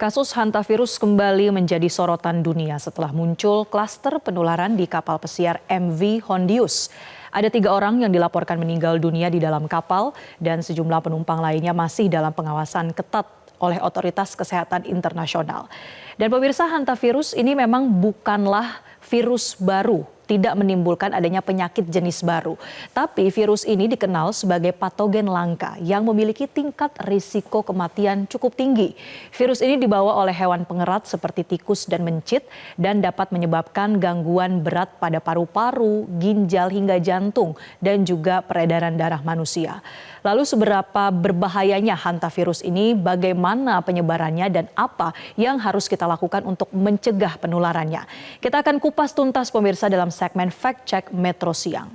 Kasus hantavirus kembali menjadi sorotan dunia setelah muncul klaster penularan di kapal pesiar MV Hondius. Ada 3 orang yang dilaporkan meninggal dunia di dalam kapal dan sejumlah penumpang lainnya masih dalam pengawasan ketat oleh otoritas kesehatan internasional. Dan pemirsa, hantavirus ini memang bukanlah virus baru, tidak menimbulkan adanya penyakit jenis baru. Tapi virus ini dikenal sebagai patogen langka yang memiliki tingkat risiko kematian cukup tinggi. Virus ini dibawa oleh hewan pengerat seperti tikus dan mencit dan dapat menyebabkan gangguan berat pada paru-paru, ginjal hingga jantung dan juga peredaran darah manusia. Lalu seberapa berbahayanya hantavirus ini, bagaimana penyebarannya dan apa yang harus kita lakukan untuk mencegah penularannya. Kita akan kupas tuntas pemirsa dalam segmen Fact Check Metro Siang.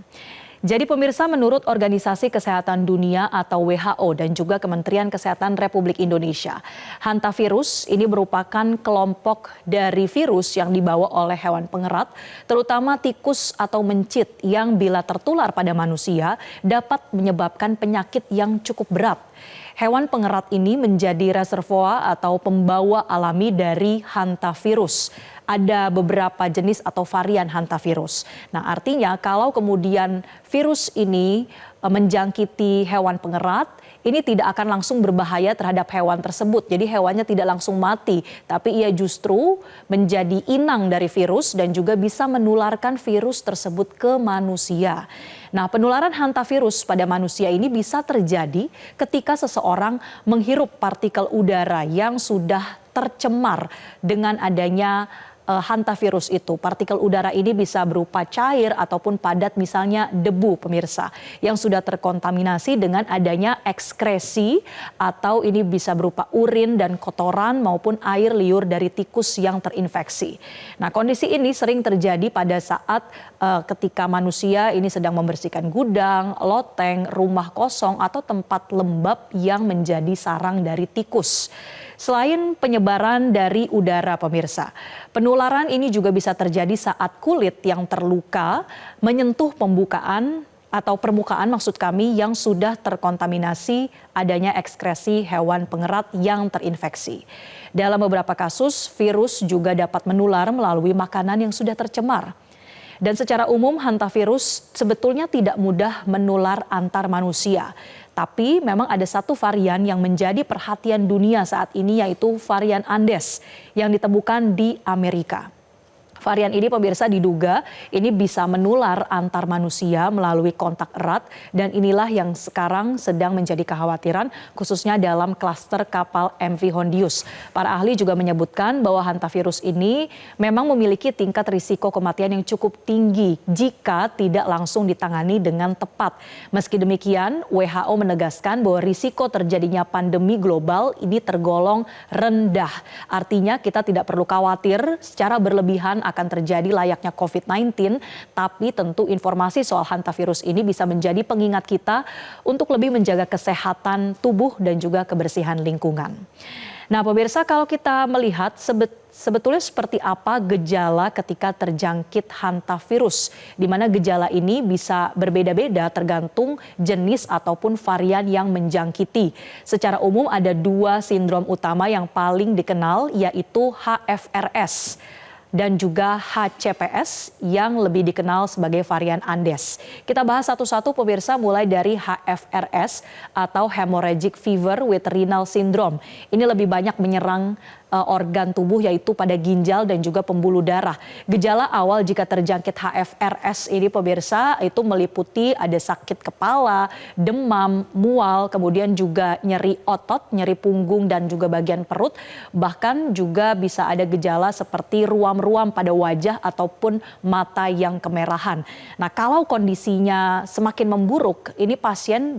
Jadi pemirsa, menurut Organisasi Kesehatan Dunia atau WHO dan juga Kementerian Kesehatan Republik Indonesia, hantavirus ini merupakan kelompok dari virus yang dibawa oleh hewan pengerat, terutama tikus atau mencit yang bila tertular pada manusia dapat menyebabkan penyakit yang cukup berat. Hewan pengerat ini menjadi reservoir atau pembawa alami dari hantavirus. Ada beberapa jenis atau varian hantavirus. Nah, artinya kalau kemudian virus ini menjangkiti hewan pengerat, ini tidak akan langsung berbahaya terhadap hewan tersebut. Jadi hewannya tidak langsung mati, tapi ia justru menjadi inang dari virus dan juga bisa menularkan virus tersebut ke manusia. Nah, penularan hantavirus pada manusia ini bisa terjadi ketika seseorang menghirup partikel udara yang sudah tercemar dengan adanya hantavirus itu. Partikel udara ini bisa berupa cair ataupun padat, misalnya debu pemirsa, yang sudah terkontaminasi dengan adanya ekskresi atau ini bisa berupa urin dan kotoran maupun air liur dari tikus yang terinfeksi. Nah, kondisi ini sering terjadi pada saat ketika manusia ini sedang membersihkan gudang, loteng, rumah kosong atau tempat lembab yang menjadi sarang dari tikus. Selain penyebaran dari udara pemirsa, penularan ini juga bisa terjadi saat kulit yang terluka menyentuh pembukaan atau permukaan maksud kami yang sudah terkontaminasi adanya ekskresi hewan pengerat yang terinfeksi. Dalam beberapa kasus, virus juga dapat menular melalui makanan yang sudah tercemar. Dan secara umum hantavirus sebetulnya tidak mudah menular antar manusia. Tapi memang ada satu varian yang menjadi perhatian dunia saat ini, yaitu varian Andes yang ditemukan di Amerika. Varian ini pemirsa diduga ini bisa menular antar manusia melalui kontak erat dan inilah yang sekarang sedang menjadi kekhawatiran khususnya dalam klaster kapal MV Hondius. Para ahli juga menyebutkan bahwa hantavirus ini memang memiliki tingkat risiko kematian yang cukup tinggi jika tidak langsung ditangani dengan tepat. Meski demikian, WHO menegaskan bahwa risiko terjadinya pandemi global ini tergolong rendah. Artinya kita tidak perlu khawatir secara berlebihan akan terjadi layaknya COVID-19, tapi tentu informasi soal hantavirus ini bisa menjadi pengingat kita untuk lebih menjaga kesehatan tubuh dan juga kebersihan lingkungan. Nah pemirsa, kalau kita melihat sebetulnya seperti apa gejala ketika terjangkit hantavirus, di mana gejala ini bisa berbeda-beda tergantung jenis ataupun varian yang menjangkiti. Secara umum ada 2 sindrom utama yang paling dikenal, yaitu HFRS dan juga HCPS yang lebih dikenal sebagai varian Andes. Kita bahas satu-satu pemirsa, mulai dari HFRS atau Hemorrhagic Fever with Renal Syndrome. Ini lebih banyak menyerang organ tubuh yaitu pada ginjal dan juga pembuluh darah. Gejala awal jika terjangkit HFRS ini pemirsa itu meliputi ada sakit kepala, demam, mual, kemudian juga nyeri otot, nyeri punggung dan juga bagian perut. Bahkan juga bisa ada gejala seperti ruam-ruam pada wajah ataupun mata yang kemerahan. Nah, kalau kondisinya semakin memburuk, ini pasien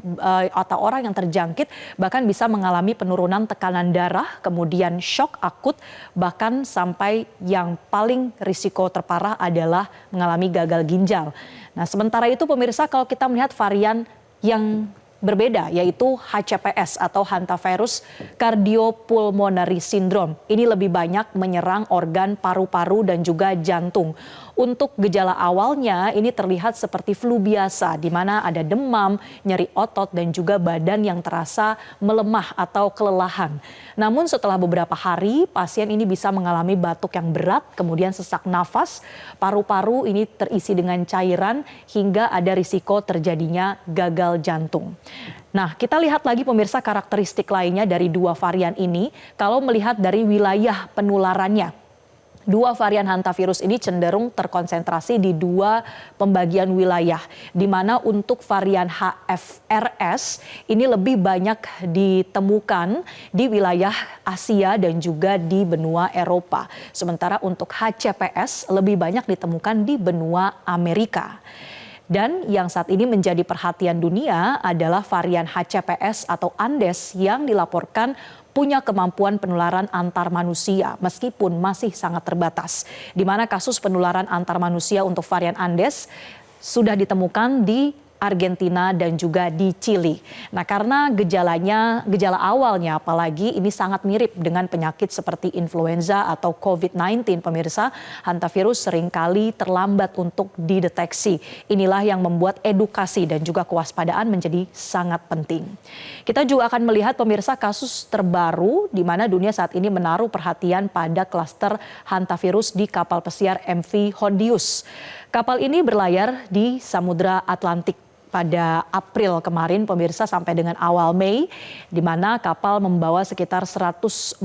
atau orang yang terjangkit bahkan bisa mengalami penurunan tekanan darah, kemudian shock akut, bahkan sampai yang paling risiko terparah adalah mengalami gagal ginjal. Nah, sementara itu pemirsa, kalau kita melihat varian yang berbeda yaitu HCPS atau Hantavirus Cardiopulmonary Syndrome. Ini lebih banyak menyerang organ paru-paru dan juga jantung. Untuk gejala awalnya ini terlihat seperti flu biasa, di mana ada demam, nyeri otot, dan juga badan yang terasa melemah atau kelelahan. Namun setelah beberapa hari, pasien ini bisa mengalami batuk yang berat, kemudian sesak nafas, paru-paru ini terisi dengan cairan, hingga ada risiko terjadinya gagal jantung. Nah, kita lihat lagi pemirsa karakteristik lainnya dari dua varian ini. Kalau melihat dari wilayah penularannya, dua varian hantavirus ini cenderung terkonsentrasi di dua pembagian wilayah, di mana untuk varian HFRS ini lebih banyak ditemukan di wilayah Asia dan juga di benua Eropa. Sementara untuk HCPS lebih banyak ditemukan di benua Amerika. Dan yang saat ini menjadi perhatian dunia adalah varian HCPS atau Andes yang dilaporkan punya kemampuan penularan antar manusia meskipun masih sangat terbatas. Di mana kasus penularan antar manusia untuk varian Andes sudah ditemukan di Argentina dan juga di Chili. Nah, karena gejala awalnya apalagi ini sangat mirip dengan penyakit seperti influenza atau COVID-19, pemirsa, hantavirus seringkali terlambat untuk dideteksi. Inilah yang membuat edukasi dan juga kewaspadaan menjadi sangat penting. Kita juga akan melihat pemirsa kasus terbaru di mana dunia saat ini menaruh perhatian pada klaster hantavirus di kapal pesiar MV Hondius. Kapal ini berlayar di Samudra Atlantik pada April kemarin, pemirsa, sampai dengan awal Mei, di mana kapal membawa sekitar 147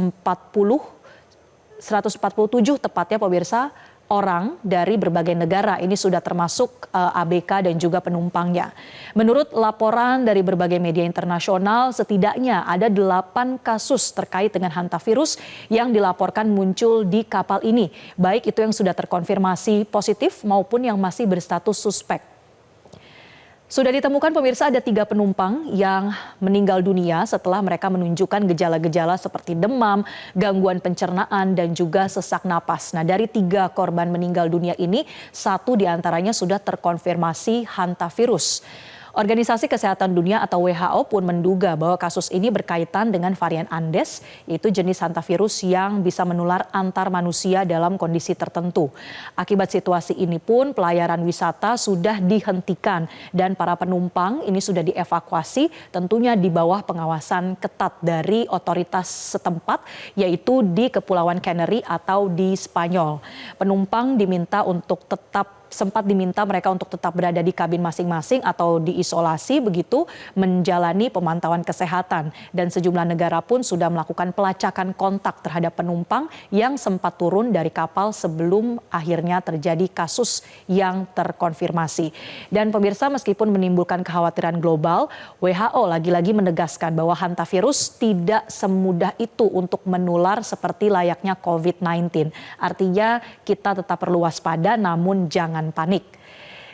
tepatnya, pemirsa, orang dari berbagai negara. Ini sudah termasuk ABK dan juga penumpangnya. Menurut laporan dari berbagai media internasional, setidaknya ada 8 kasus terkait dengan hantavirus yang dilaporkan muncul di kapal ini. Baik itu yang sudah terkonfirmasi positif maupun yang masih berstatus suspek. Sudah ditemukan pemirsa ada 3 penumpang yang meninggal dunia setelah mereka menunjukkan gejala-gejala seperti demam, gangguan pencernaan, dan juga sesak napas. Nah, dari 3 korban meninggal dunia ini, 1 diantaranya sudah terkonfirmasi hantavirus. Organisasi Kesehatan Dunia atau WHO pun menduga bahwa kasus ini berkaitan dengan varian Andes, yaitu jenis hantavirus yang bisa menular antar manusia dalam kondisi tertentu. Akibat situasi ini pun pelayaran wisata sudah dihentikan dan para penumpang ini sudah dievakuasi, tentunya di bawah pengawasan ketat dari otoritas setempat, yaitu di Kepulauan Canary atau di Spanyol. Penumpang sempat diminta mereka untuk tetap berada di kabin masing-masing atau diisolasi begitu, menjalani pemantauan kesehatan, dan sejumlah negara pun sudah melakukan pelacakan kontak terhadap penumpang yang sempat turun dari kapal sebelum akhirnya terjadi kasus yang terkonfirmasi. Dan pemirsa, meskipun menimbulkan kekhawatiran global, WHO lagi-lagi menegaskan bahwa hantavirus tidak semudah itu untuk menular seperti layaknya COVID-19. Artinya kita tetap perlu waspada namun jangan panik.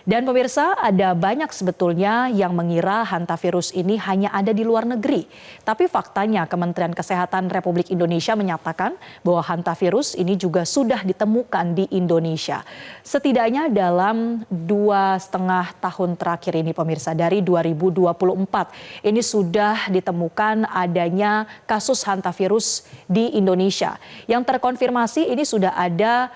Dan pemirsa, ada banyak sebetulnya yang mengira hantavirus ini hanya ada di luar negeri. Tapi faktanya Kementerian Kesehatan Republik Indonesia menyatakan bahwa hantavirus ini juga sudah ditemukan di Indonesia. Setidaknya dalam 2,5 tahun terakhir ini, pemirsa, dari 2024 ini sudah ditemukan adanya kasus hantavirus di Indonesia. Yang terkonfirmasi ini sudah ada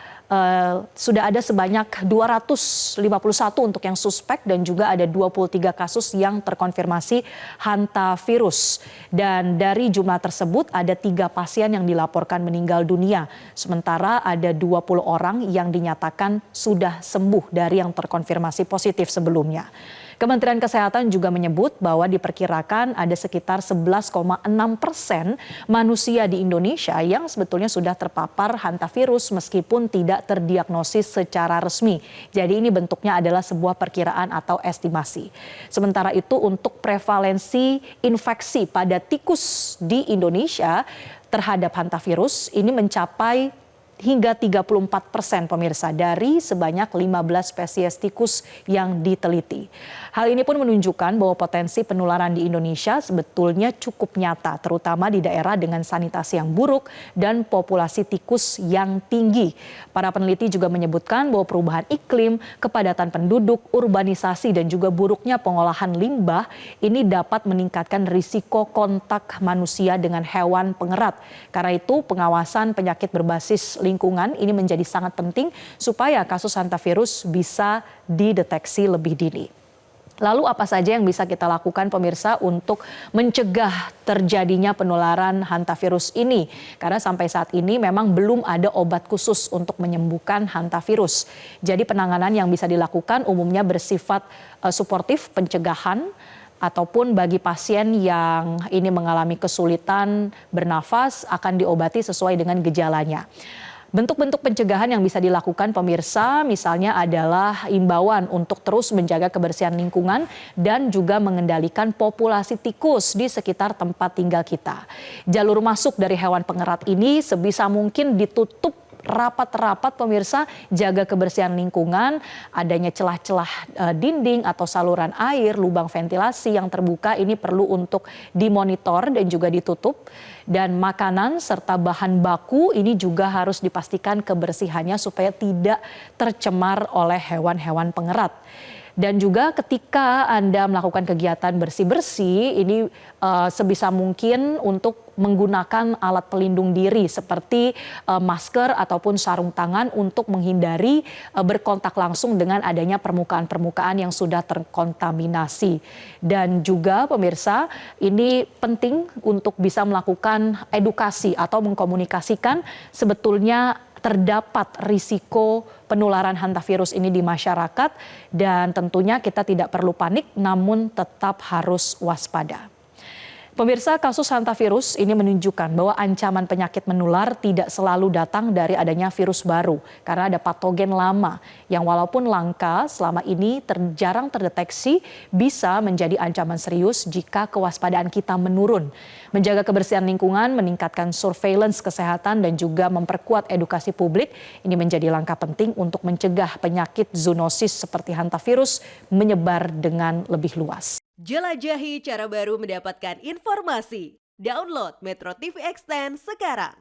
sebanyak 251 untuk yang suspek dan juga ada 23 kasus yang terkonfirmasi hantavirus. Dan dari jumlah tersebut ada 3 pasien yang dilaporkan meninggal dunia. Sementara ada 20 orang yang dinyatakan sudah sembuh dari yang terkonfirmasi positif sebelumnya. Kementerian Kesehatan juga menyebut bahwa diperkirakan ada sekitar 11,6% manusia di Indonesia yang sebetulnya sudah terpapar hantavirus meskipun tidak terdiagnosis secara resmi. Jadi ini bentuknya adalah sebuah perkiraan atau estimasi. Sementara itu untuk prevalensi infeksi pada tikus di Indonesia terhadap hantavirus ini mencapai hingga 34%, pemirsa, dari sebanyak 15 spesies tikus yang diteliti. Hal ini pun menunjukkan bahwa potensi penularan di Indonesia sebetulnya cukup nyata, terutama di daerah dengan sanitasi yang buruk dan populasi tikus yang tinggi. Para peneliti juga menyebutkan bahwa perubahan iklim, kepadatan penduduk, urbanisasi, dan juga buruknya pengolahan limbah ini dapat meningkatkan risiko kontak manusia dengan hewan pengerat. Karena itu pengawasan penyakit berbasis lingkungan ini menjadi sangat penting supaya kasus hantavirus bisa dideteksi lebih dini. Lalu apa saja yang bisa kita lakukan pemirsa untuk mencegah terjadinya penularan hantavirus ini? Karena sampai saat ini memang belum ada obat khusus untuk menyembuhkan hantavirus. Jadi penanganan yang bisa dilakukan umumnya bersifat suportif, pencegahan, ataupun bagi pasien yang ini mengalami kesulitan bernafas akan diobati sesuai dengan gejalanya. Bentuk-bentuk pencegahan yang bisa dilakukan pemirsa misalnya adalah imbauan untuk terus menjaga kebersihan lingkungan dan juga mengendalikan populasi tikus di sekitar tempat tinggal kita. Jalur masuk dari hewan pengerat ini sebisa mungkin ditutup rapat-rapat pemirsa, jaga kebersihan lingkungan, adanya celah-celah dinding atau saluran air, lubang ventilasi yang terbuka ini perlu untuk dimonitor dan juga ditutup. Dan makanan serta bahan baku ini juga harus dipastikan kebersihannya supaya tidak tercemar oleh hewan-hewan pengerat. Dan juga ketika Anda melakukan kegiatan bersih-bersih ini sebisa mungkin untuk menggunakan alat pelindung diri seperti masker ataupun sarung tangan untuk menghindari berkontak langsung dengan adanya permukaan-permukaan yang sudah terkontaminasi. Dan juga pemirsa ini penting untuk bisa melakukan edukasi atau mengkomunikasikan sebetulnya terdapat risiko penularan hantavirus ini di masyarakat dan tentunya kita tidak perlu panik namun tetap harus waspada. Pemirsa, kasus hantavirus ini menunjukkan bahwa ancaman penyakit menular tidak selalu datang dari adanya virus baru karena ada patogen lama yang walaupun langka selama ini jarang terdeteksi bisa menjadi ancaman serius jika kewaspadaan kita menurun. Menjaga kebersihan lingkungan, meningkatkan surveillance kesehatan dan juga memperkuat edukasi publik ini menjadi langkah penting untuk mencegah penyakit zoonosis seperti hantavirus menyebar dengan lebih luas. Jelajahi cara baru mendapatkan informasi. Download Metro TV Extend sekarang.